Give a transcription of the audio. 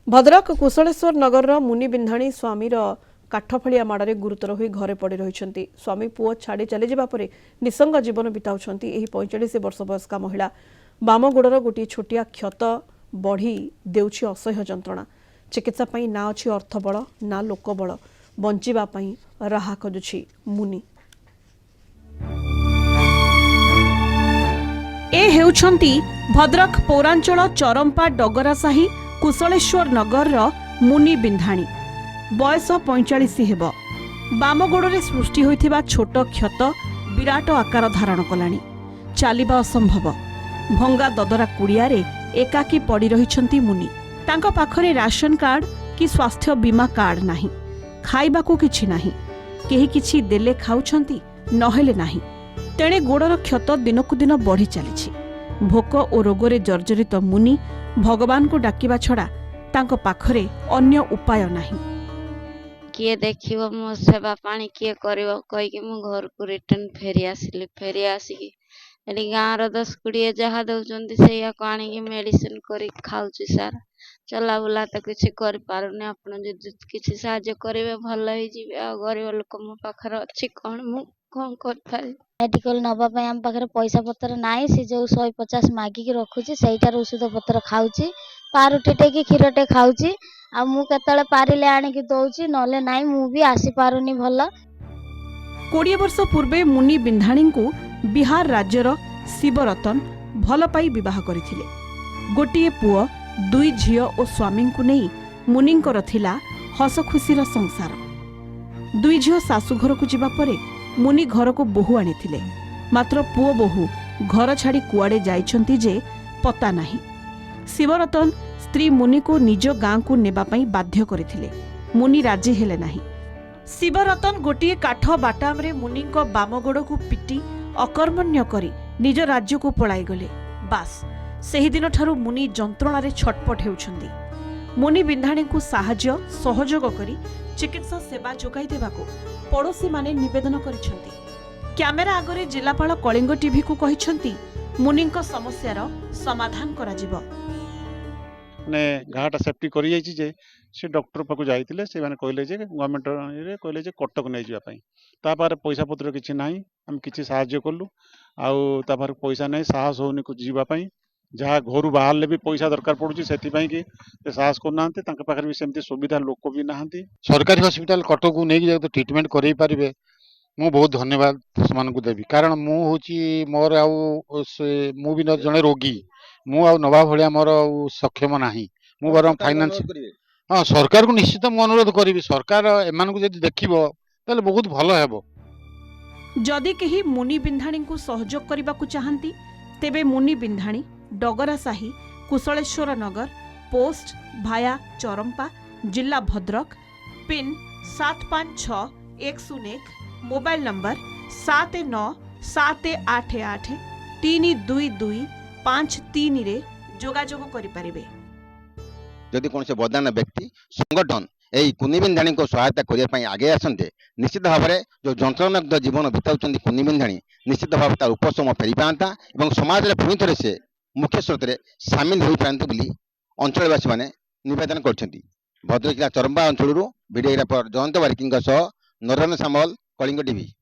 भद्रक कुशलेश्वर नगर मुनि बिंधाणी स्वामीर काठफलिया माड़े गुरुतर हो घरे पड़ रही स्वामी पुओ छाड़ी चली जावापर निसंग जीवन बिताउंट 45 वर्ष वयस्का महिला बाम गोड़र गोटे छोटिया क्षत बढ़ी देउछि असह्य जंत्रणा चिकित्सा ना अच्छी अर्थबल ना लोकबल बंचापी राहा खोजुछि मुनि। ए हेउछंती भद्रक पौरांचल चरंपा डगरासाही कुशलेश्वर नगर मुनि बिंधाणी बयस 45 हेब बाम गोड़े सृष्टि होइथिबा छोट क्षत विराट आकार धारण कलानी चलिबा असंभव भंगा ददरा कुड़ियारे एकाकी पड़ी रहिछंती मुनि तांको पाखरे राशन कार्ड कि स्वास्थ्य बीमा कार्ड नाही खाइबाकू किछि नाही केही किछि देले खाउछंती नहेले नाही तेणे गोड़र क्षत दिनकु दिन बढ़ी चलीछि भोक और रोगरे जर्जरित मुनि भगवान को डाकिबा छड़ा तांको पाखरे अन्य उपाय नाही। किए देखिबो मो सेवा पानी किए करिवो कहिके मो घर को रिटर्न फेरी आसिकी एडी गाँव 10-20 जहाँ दउचंदी सेया को आनिकी मेडिसिन करी खाउची सार चला बुला तो किछि करि पारुने आपण जे किछि साहाय्य करिवे भल होई जिवे आ गरीब लोक मो पाखर अछि कोन मु कोन करथाई मेडिकल नबा आम पाखे पैसा पतर नाई सी जो 150 मागिकी रखुची सहीटार औषध पतर खाऊची पारुटी टे क्षीर टे खाऊची आ मु केतले पारिले आनिकी दउची नले नाई मु भी आसी पारुनी भल। 20 वर्ष पूर्वे मुनि बिंधाणी को बिहार राज्यर शिवरतन भल पाई विवाह करथिले गोटिए पुओ 2 झियो और स्वामी को नहीं मुनिंकर थिला हस खुशीर संसार 2 झियो शाशुघर को जिबा परे मुनि घर को बोहू आनिथिले मात्र पुओ बोहू घर छाड़ी कुआडे जाइछंती जे पता नाही। शिवरतन स्त्री मुनि को निज गाँ को नेबा पई बाध्य करथिले मुनि राजी हेले नाही। शिवरतन गोटिए काठ बाटाम रे मुनि को बाम गोड़ को पिटी अकर्मण्य करी निज राज्य को पळाई गले बास सेही दिन ठारू मुनि जंत्रणा रे छटपट हेउछंती मुनि बिंधाणी को साहाय्य सहयोग करी चिकित्सा सेवा जोगाई देबाको पड़ोशी माने निवेदन करिसंती। कैमेरा आगरे जिलापाल कलिंग टीवी को कहिसंती मुनिंक समस्यार समाधान करा जिवो ने घाटा सेफ्टी करि जाइछि जे से डॉक्टर पाकु जाइतिले से माने कहले जे गवर्नमेंट रे कहले जे कटक नै जिया पई तापर पैसा पत्र किछि नाही हम किछि सहाय्य करलु आउ तापर पैसा नै साहस होनी को जिबा पई जहाँ घर बाहर भी पैसा दरकार पड़ुछि सेति पई कि से साहस करनांते तांके पाखर भी सेमती सुविधा लोक भी नाहंती सरकारी हॉस्पिटल कटक को नै जे ट्रीटमेंट करै परिबे मु बहुत धन्यवाद समान को देबी कारण मु होची मोर आउ मु भी जने रोगी मु आउ नवा भलिया मोर सक्षम नाही मु बरम फाइनेंस हां सरकार को निश्चित मु अनुरोध करिवि सरकार एमान को जदि देखिबो तले बहुत भलो हेबो। जदि केही मुनि बिंधाणी को सहयोग करबा को चाहंती तेबे मुनि बिंधाणी डगरासाही कुशलेश्वर नगर पोस्ट भाया चरंपा जिला भद्रक पिन 756101 मोबाइल नंबर 7977883225 रे जोगाजोग करि परिबे। जदि कौन से बदान व्यक्ति संगठन यही कुनि बिंधाणी को सहायता करने आगे आसते निश्चित भाव में जो जंत्रणाग्ध जीवन बिताउं कुनि बिंधाणी निश्चित भाव तार उपशम फेरी पाता और समाज में पुणी थे से मुख्य स्रोत में सामिल हो पाते बोली अंचलवासी मैंने निवेदन कर भद्रक जिला चरंपा अंचल वीडियोग्राफर जयंत बारिकी नरेन्द्र सामल कलिंग टीवी।